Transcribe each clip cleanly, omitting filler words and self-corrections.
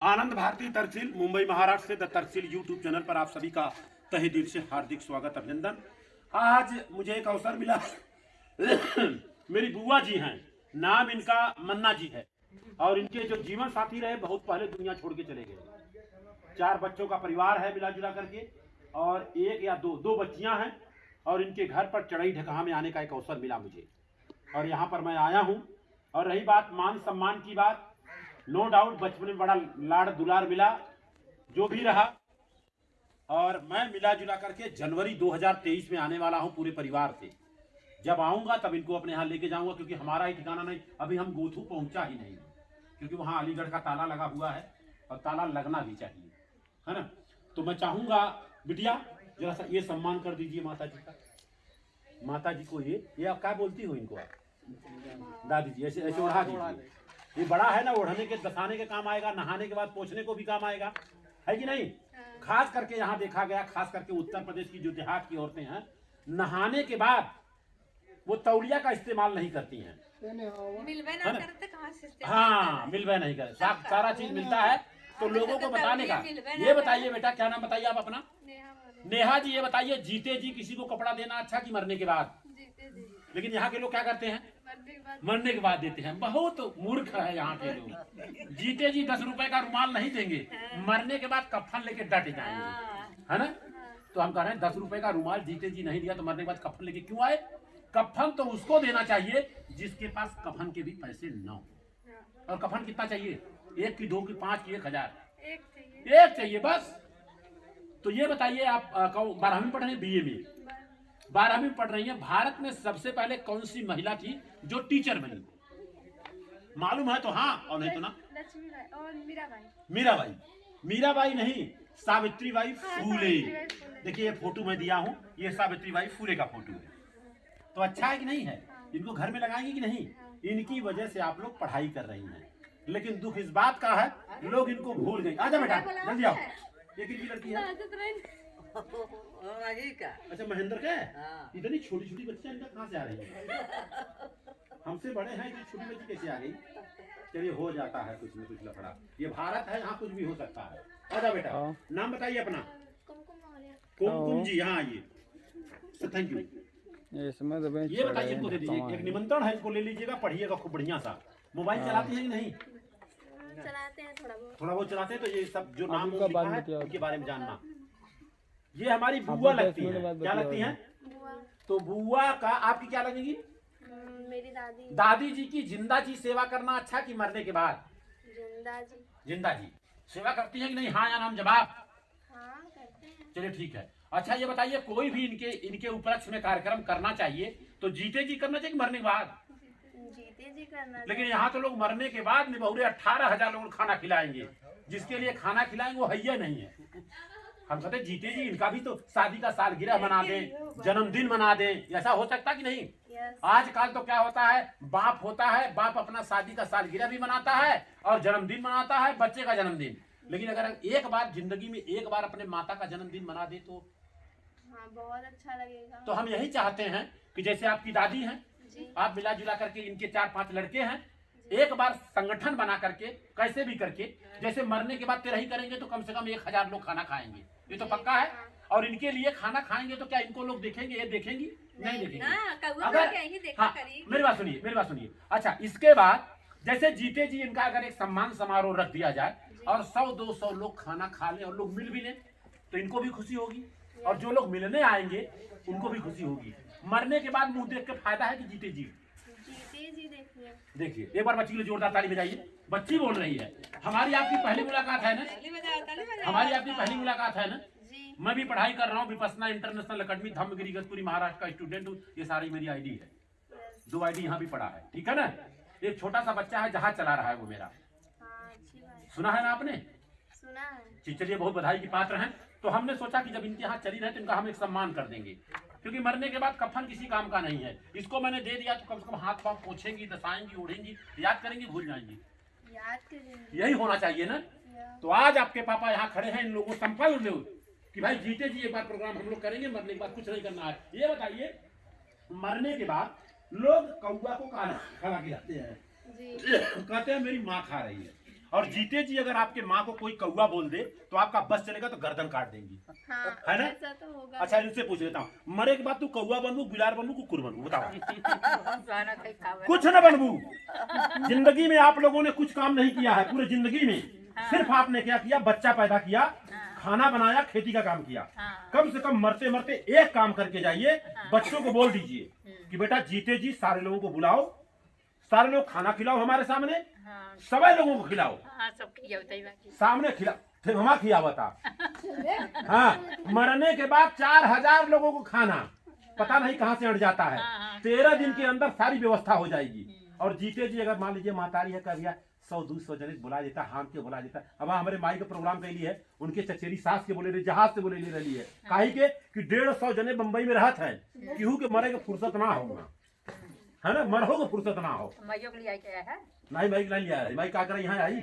आनंद भारती तहसील मुंबई महाराष्ट्र से the tehsil YouTube channel पर आप सभी का तहे दिल से हार्दिक स्वागत अभिनंदन। आज मुझे एक अवसर मिला मेरी बुआ जी हैं, नाम इनका मन्ना जी है और इनके जो जीवन साथी रहे बहुत पहले दुनिया छोड़ के चले गए। 4 बच्चों का परिवार है मिला जुला करके और एक या दो बच्चियां हैं और इनके घर पर चढ़ाई ढकहा में आने का एक अवसर मिला मुझे और यहाँ पर मैं आया हूँ। और रही बात मान सम्मान की बात, नो डाउट बचपन में बड़ा लाड़ दुलार मिला जो भी रहा और मैं मिला जुला करके जनवरी 2023 में आने वाला हूं पूरे परिवार से। जब आऊंगा तब इनको अपने यहाँ लेके जाऊंगा क्योंकि हमारा ही ठिकाना नहीं, अभी हम गोथू पहुंचा ही नहीं क्योंकि वहाँ अलीगढ़ का ताला लगा हुआ है और ताला लगना भी चाहिए, है ना। तो मैं चाहूंगा बिटिया जरा सा ये सम्मान कर दीजिए माता जी का, माता जी को ये आप क्या बोलती हो इनको, आप दादी जी ऐसे ऐसे ओढ़ा दीजिए। ये बड़ा है ना, ओढ़ने के दसाने के काम आएगा, नहाने के बाद पोछने को भी काम आएगा, है कि नहीं। खास करके यहाँ देखा गया, खास करके उत्तर प्रदेश की जो देहात की औरतें हैं नहाने के बाद वो तौलिया का इस्तेमाल नहीं करती हैं, हाँ मिलवे नहीं कर, सारा चीज मिलता है। तो लोगों को बताने का, ये बताइए बेटा क्या नाम बताइए आप अपना? नेहा जी। ये बताइए जीते जी किसी को कपड़ा देना अच्छा कि मरने के बाद? लेकिन यहाँ के लोग क्या करते हैं, मरने के बाद देते हैं। बहुत मूर्ख है यहाँ के लोग। जीते जी 10 रुपए का रुमाल नहीं देंगे, मरने के बाद कफन लेके डट जाएंगे, है ना। तो हम कह रहे हैं 10 रुपए का रुमाल जीते जी नहीं दिया तो मरने के बाद कफन लेके क्यों आए? कफन तो उसको देना चाहिए जिसके पास कफन के भी पैसे न हो। और कफन कितना चाहिए? 1 की 2 की 5 की 1000? एक चाहिए बस। तो ये बताइए आप 12वीं पढ़ रहे हैं, बीए में 12वीं पढ़ रही हैं। भारत में सबसे पहले कौन सी महिला थी जो टीचर बनी? मालूम है तो हाँ और नहीं तो ना। लक्ष्मीबाई और मीराबाई। मीराबाई? मीराबाई नहीं, सावित्रीबाई फूले। देखिए ये फोटो मैं दिया हूँ, ये सावित्रीबाई फूले का फोटो है। तो अच्छा है कि नहीं है? इनको घर में लगाएंगे कि नहीं? इनकी वजह से आप लोग पढ़ाई कर रही हैं, लेकिन दुख इस बात का है लोग इनको भूल गए। आजा बेटा जल्दी आओ। ये किसकी लड़की है? अच्छा महेंद्र का है। इतनी छोटी छोटी बच्चियां इनका कहाँ से आ रही है? हमसे बड़े हैं, इतनी छोटी बच्ची कैसे आ गई? चलिए हो जाता है कुछ न कुछ लफड़ा, ये भारत है, यहाँ कुछ भी हो सकता है। आजा बेटा नाम बताइए अपना। कुमकुम जी, हाँ आइए, थैंक यू। ये बताइए इनको दे दीजिए, एक निमंत्रण है, इसको ले लीजिएगा, पढ़िएगा खूब बढ़िया सा। मोबाइल चलाती है कि नहीं? चलाते हैं थोड़ा बहुत चलाते हैं। तो ये सब जो नाम लिखा है उनके बारे में जानना। ये हमारी बुआ लगती है, क्या लगती है? तो बुआ का आपकी क्या लगेगी? मेरी दादी। दादी जी की जिंदा जी सेवा करना अच्छा कि मरने के बाद? जिंदा जी। जिंदा जी सेवा करती है कि नहीं? हाँ या नाम जवाब। हाँ करते हैं। चलिए ठीक है। अच्छा ये बताइए कोई भी इनके उपलक्ष्य में कार्यक्रम करना चाहिए तो जीते जी करना चाहिए कि मरने के बाद? जीते जी करना। लेकिन यहाँ तो लोग मरने के बाद निबहुरे 18,000 लोगों को खाना खिलाएंगे, जिसके लिए खाना खिलाएंगे वो हैया नहीं है। हम कहते जीते जी इनका भी तो शादी का सालगिरह मना दें, जन्मदिन मना दें, ऐसा हो सकता कि नहीं? आजकल तो क्या होता है, बाप होता है, बाप अपना शादी का सालगिरह भी मनाता है और जन्मदिन मनाता है, बच्चे का जन्मदिन। लेकिन अगर एक बार जिंदगी में एक बार अपने माता का जन्मदिन मना दे तो हाँ बहुत अच्छा लगेगा। तो हम यही चाहते हैं कि जैसे आपकी दादी हैं, आप मिला जुला करके इनके 4-5 लड़के हैं, एक बार संगठन बना करके कैसे भी करके, जैसे मरने के बाद 13 करेंगे तो कम से कम 1000 लोग खाना खाएंगे, ये तो पक्का है। और इनके लिए खाना खाएंगे तो क्या इनको लोग देखेंगे? ये देखेंगी नहीं देखेंगे? अगर हाँ मेरी बात सुनिए, मेरी बात सुनिए। अच्छा इसके बाद जैसे जीते जी इनका अगर एक सम्मान समारोह रख दिया जाए और 100-200 लोग खाना खा लें और लोग मिल भी लें तो इनको भी खुशी होगी और जो लोग मिलने आएंगे उनको भी खुशी होगी। मरने के बाद मुंह देख के फायदा है कि जीते जी? जीते जी देखिए एक बार बच्ची के लिए जोरदार ताली बजाइए। बच्ची बोल रही है हमारी आपकी पहली मुलाकात है ना? हमारी आपकी पहली मुलाकात है ना? मैं भी पढ़ाई कर रहा हूँ विपस्सना इंटरनेशनल अकेडमी धम्मगिरी इगतपुरी महाराष्ट्र का स्टूडेंट हूँ। ये सारी मेरी आईडी है, 2 आईडी यहाँ भी पढ़ा है, ठीक है ना। एक छोटा सा बच्चा है जहाज चला रहा है वो मेरा, सुना है ना आपने? सुना है। चलिए बहुत बधाई की पात्र हैं। तो हमने सोचा कि जब इनके यहाँ चली रहे तो इनका हम एक सम्मान कर देंगे, क्योंकि मरने के बाद कफन किसी काम का नहीं है। इसको मैंने दे दिया तो कम से कम हाथ पाँव पोछेंगी, दसाएंगी, ओढ़ेंगी, याद करेंगी, भूल जाएंगी, याद करेंगे। यही होना चाहिए ना। तो आज आपके पापा यहाँ खड़े हैं, इन लोगों को संकल्प लो कि भाई जीते जी एक बार प्रोग्राम हम लोग करेंगे, मरने के बाद कुछ नहीं करना है। ये बताइए मरने के बाद लोग कौआ को खाना खिलाते हैं, कहते हैं मेरी माँ खा रही है, और जीते जी अगर आपके माँ को कोई कौवा बोल दे तो आपका बस चलेगा तो गर्दन काट देंगी, हाँ, है ना? ऐसा तो होगा। अच्छा इनसे पूछ लेता हूँ, मरे के बाद तू कौवा बनबू, बिलार बनबू, कुकुर बनबू, बताओ। कुछ न बनबू। जिंदगी में आप लोगों ने कुछ काम नहीं किया है, पूरे जिंदगी में सिर्फ आपने क्या किया, बच्चा पैदा किया, खाना बनाया, खेती का काम किया। कम से कम मरते मरते एक काम करके जाइए, बच्चों को बोल दीजिए कि बेटा जीते जी सारे लोगों को बुलाओ, सारे लोग खाना खिलाओ हमारे सामने, सभी लोगों को खिलाओ, सामने खिला हमा खियावता। हाँ, मरने के बाद 4000 लोगों को खाना पता नहीं कहाँ से अड़ जाता है। 13 दिन के अंदर सारी व्यवस्था हो जाएगी। और जीते जी अगर मान लीजिए महतारी है, कभी 100-200 जने बुला देता, हाम के बुला देता। अब हमारे माई का प्रोग्राम कैली है, उनके चचेरी सास के बोले रही, जहाज से बोले ले रही है, काहे के कि 150 जने बम्बई में रहत है, केहू के मरे के फुर्सत ना होगा, है ना? मरहो को फुर्सत ना हो। नहीं माई नहीं लिया, माई का कर यहाँ आई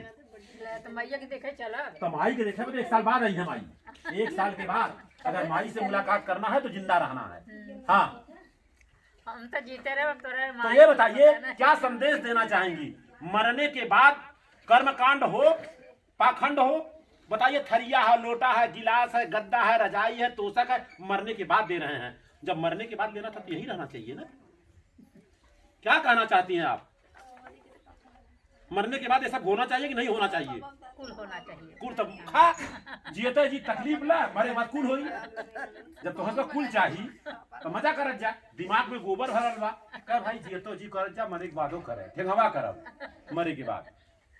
तो माई के देखे तो 1 साल बाद आई है माई। 1 साल के बाद अगर माई से मुलाकात करना है तो जिंदा रहना है। हाँ, हम तो जीते रहे, तो ये बताइए क्या संदेश देना चाहेंगी? मरने के बाद कर्मकांड हो, पाखंड हो, बताइए। थरिया है, लोटा है, गिलास है, गद्दा है, रजाई है, तोशक है, मरने के बाद दे रहे हैं। जब मरने के बाद देना था तो यही रहना चाहिए ना। क्या कहना चाहती हैं आप? मरने के बाद ये सब होना चाहिए कि नहीं होना चाहिए? कुल होना चाहिए। कुल तब खा जियते जी तकलीफ ला, मरे बाद कुल होई। जब तो कुल चाहिए तो मजा करत जा, दिमाग में गोबर भरल बा, कह भाई जियतो जी करत जा, मरे के बादो करे, ठीक हवा करब मरे के बाद।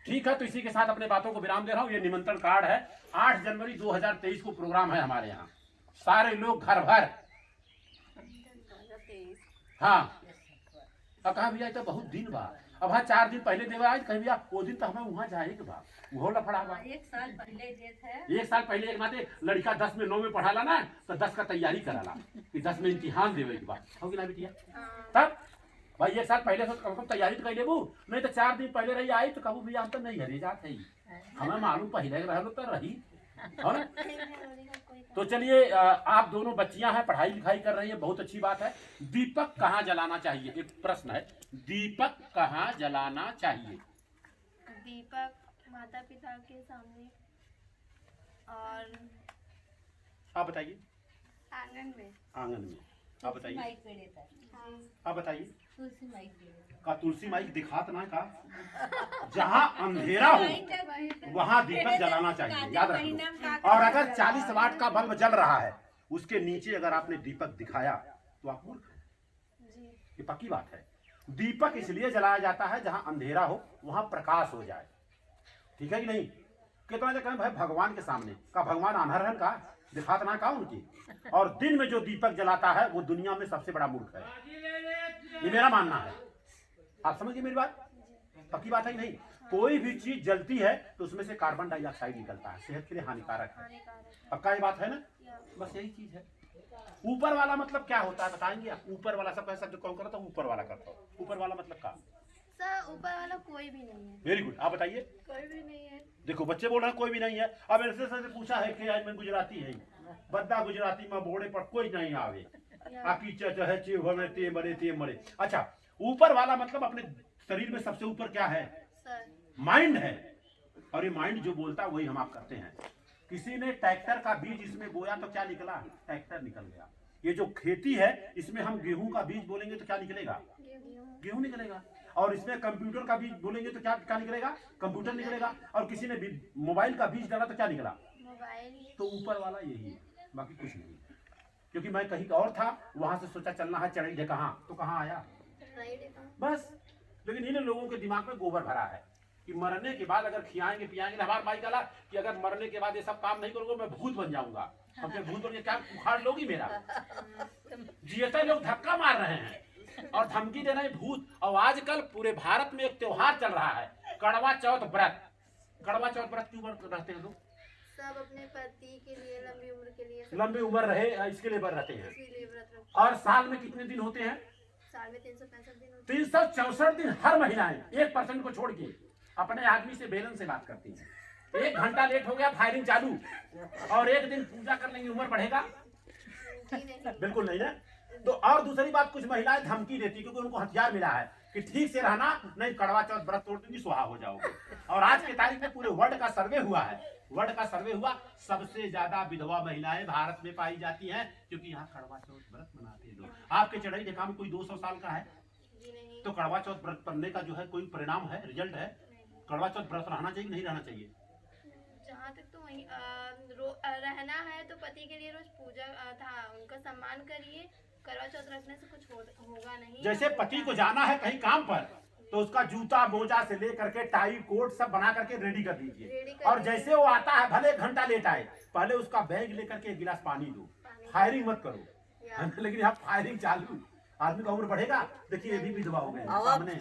ठीक है, तो इसी के साथ अपने बातों को विराम दे रहा हूँ। ये निमंत्रण कार्ड है, 8 जनवरी 2023 को प्रोग्राम है हमारे यहाँ, सारे लोग घर भर। हाँ, अब कहा भैया तो बहुत दिन बा, अब हाँ 4 दिन पहले देवा आज कहीं भैया वो दिन तो हमें वहाँ जाए के बा, वो लफड़ा बा। 1 साल पहले डेट है। 1 साल पहले एक नाते लड़का 10 में 9 में पढ़ाला ना, तो 10 का तैयारी कराला कि 10 में इम्तिहान देवे के बाद होगी ना बिटिया। तब भाई 1 साल पहले से कम से कम तैयारी तो कर लेबू, नहीं तो 4 दिन पहले रही आई तो कहूँ भैया हम तो नहीं हरे जात है, हमें मालूम पहले रह तो रही है ना। तो चलिए, आप दोनों बच्चियां हैं, पढ़ाई लिखाई कर रही हैं, बहुत अच्छी बात है। दीपक कहाँ जलाना चाहिए? एक प्रश्न है, दीपक कहाँ जलाना चाहिए? दीपक माता पिता के सामने और आप बताइए। आंगन में। आंगन में। आप बताइए। हाँ। आप बताइए। तुलसी माई का तुलसी माई दिखात ना का, जहाँ अंधेरा हो वहाँ दीपक जलाना चाहिए, याद रखो। और अगर 40 वाट का बल्ब जल रहा है, उसके नीचे अगर आपने दीपक दिखाया तो आप मूर्ख हैं। ये पक्की बात है। दीपक इसलिए जलाया जाता है जहाँ अंधेरा हो वहाँ प्रकाश हो जाए, ठीक है कि नहीं? कितना जगह भाई भगवान के सामने का, भगवान अनहर है का, दिखात ना का उनकी। और दिन में जो दीपक जलाता है वो दुनिया में सबसे बड़ा मूर्ख है, ये मेरा मानना है। आप समझिए मेरी बात, पक्की बात है कि नहीं? कोई भी चीज जलती है तो उसमें से कार्बन डाइऑक्साइड निकलता है, सेहत के लिए हानिकारक है। पक्का ये बात है ना? बस यही चीज है। ऊपर वाला मतलब क्या होता है बताएंगे आप? ऊपर वाला सब ऐसा जो कौन करता है, ऊपर वाला करता हूँ। ऊपर वाला मतलब क्या? सर ऊपर वाला कोई भी नहीं है। वेरी गुड, आप बताइए। कोई भी नहीं है। देखो बच्चे बोल रहे हैं कोई भी नहीं है। अब ऐसे से पूछा है कि आज मैं गुजराती है, बद्दा गुजराती में बोड़े पर कोई नहीं आवे, आकी चहे चे भरे ते मरे ते मरे। अच्छा, ऊपर वाला मतलब अपने शरीर में सबसे ऊपर क्या है? सर माइंड है। और ये माइंड जो बोलता है वही हम आप करते हैं। किसी ने ट्रैक्टर का बीज इसमें बोया तो क्या निकला? ट्रैक्टर निकल गया। ये जो खेती है इसमें हम गेहूं का बीज बोलेंगे तो क्या निकलेगा? गेहूं निकलेगा। और इसमें कंप्यूटर का बीज बोलेंगे तो क्या निकलेगा? कंप्यूटर निकलेगा। और किसी ने मोबाइल का बीज डाला तो क्या निकला? मोबाइल। तो ऊपर वाला यही है, बाकी कुछ नहीं। क्योंकि मैं कहीं और था, वहां से सोचा चलना है, चढ़ेंगे कहाँ, तो कहाँ आया बस। लेकिन इन लोगों के दिमाग में गोबर भरा है कि मरने के बाद अगर खियाएंगे पियाएंगे। हमारा भाई कहा कि अगर मरने के बाद ये सब काम नहीं करोगे मैं भूत बन जाऊंगा। अब मैं भूत बन के क्या उखाड़ लोगी मेरा? जियते लोग धक्का मार रहे हैं और धमकी दे रहे हैं भूत। और आजकल पूरे भारत में एक त्योहार चल रहा है, कड़वा चौथ व्रत। कड़वा चौथ व्रत क्यों रहते हैं लोग? सब अपने पति के लिए लंबी उम्र के लिए, लंबी उम्र रहे इसके लिए रहते हैं। इसीलिए व्रत रखते हैं। और साल में कितने दिन होते हैं? साल में 365 दिन होते हैं। 364 दिन हर महिलाएं 1% को छोड़ के अपने आदमी से बेलन से बात करती हैं। 1 घंटा लेट हो गया फायरिंग चालू, और 1 दिन पूजा कर लेंगे, उम्र बढ़ेगा? बिल्कुल नहीं है। तो और दूसरी बात, कुछ महिलाएं धमकी देती क्योंकि उनको हथियार मिला है कि ठीक से रहना, नहीं कड़वा चौथ व्रत तोड़ दूंगी, सुहा हो जाओगे। और आज की तारीख में पूरे वर्ल्ड का सर्वे हुआ है, वर्ल्ड का सर्वे हुआ, सबसे ज्यादा विधवा महिलाएं भारत में पाई जाती हैं, क्योंकि यहाँ कड़वा चौथ व्रत मनाते हैं लोग। आपके चढ़ई देखा में कोई 200 साल का है जी नहीं। तो कड़वा चौथ व्रत करने का जो है कोई परिणाम है, रिजल्ट है? कड़वा चौथ व्रत रहना चाहिए नहीं रहना चाहिए? जहाँ तक तो वही रहना है तो पति के लिए रोज पूजा था उनका सम्मान करिए। करवा चौथ रखने से कुछ होगा नहीं। जैसे पति को जाना है कहीं काम पर तो उसका जूता मोजा से लेकर के टाई कोट सब बना करके रेडी कर दीजिए, और जैसे वो आता है भले एक घंटा लेट आए, पहले उसका बैग लेकर के एक गिलास पानी दो। फायरिंग मत करो, लेकिन आप फायरिंग चालू, आदमी का उम्र बढ़ेगा। देखिए ये भी विधवा हो गए हैं सामने,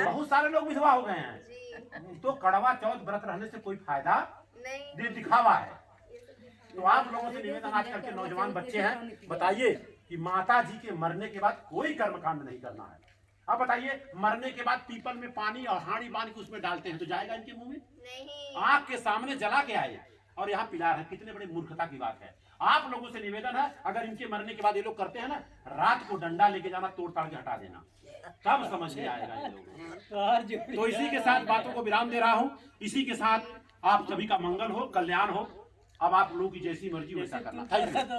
बहुत सारे लोग विधवा हो गए हैं। जी तो कड़वा चौथ व्रत रहने से कोई फायदा नहीं। ये दिखावा है। ये सब दिखावा। तो आप लोगों से निवेदन, आजकल के नौजवान बच्चे हैं, बताइए कि माता जी के मरने के बाद कोई कर्मकांड नहीं करना है। अब बताइए, मरने के बाद पीपल में पानी और हांडी बांध के उसमें डालते हैं तो जाएगा इनके मुंह में? नहीं। आंख के सामने जला के आए और यहाँ पिला रहे, कितने बड़े मूर्खता की बात है। आप लोगों से निवेदन है, अगर इनके मरने के बाद ये लोग करते हैं ना, रात को डंडा लेके जाना, तोड़ ताड़ के हटा देना, तब समझ में आएगा ये लोगों। तो इसी के साथ बातों को विराम दे रहा हूँ। इसी के साथ आप सभी का मंगल हो, कल्याण हो। अब आप लोगों की जैसी मर्जी वैसा करना। Thank you.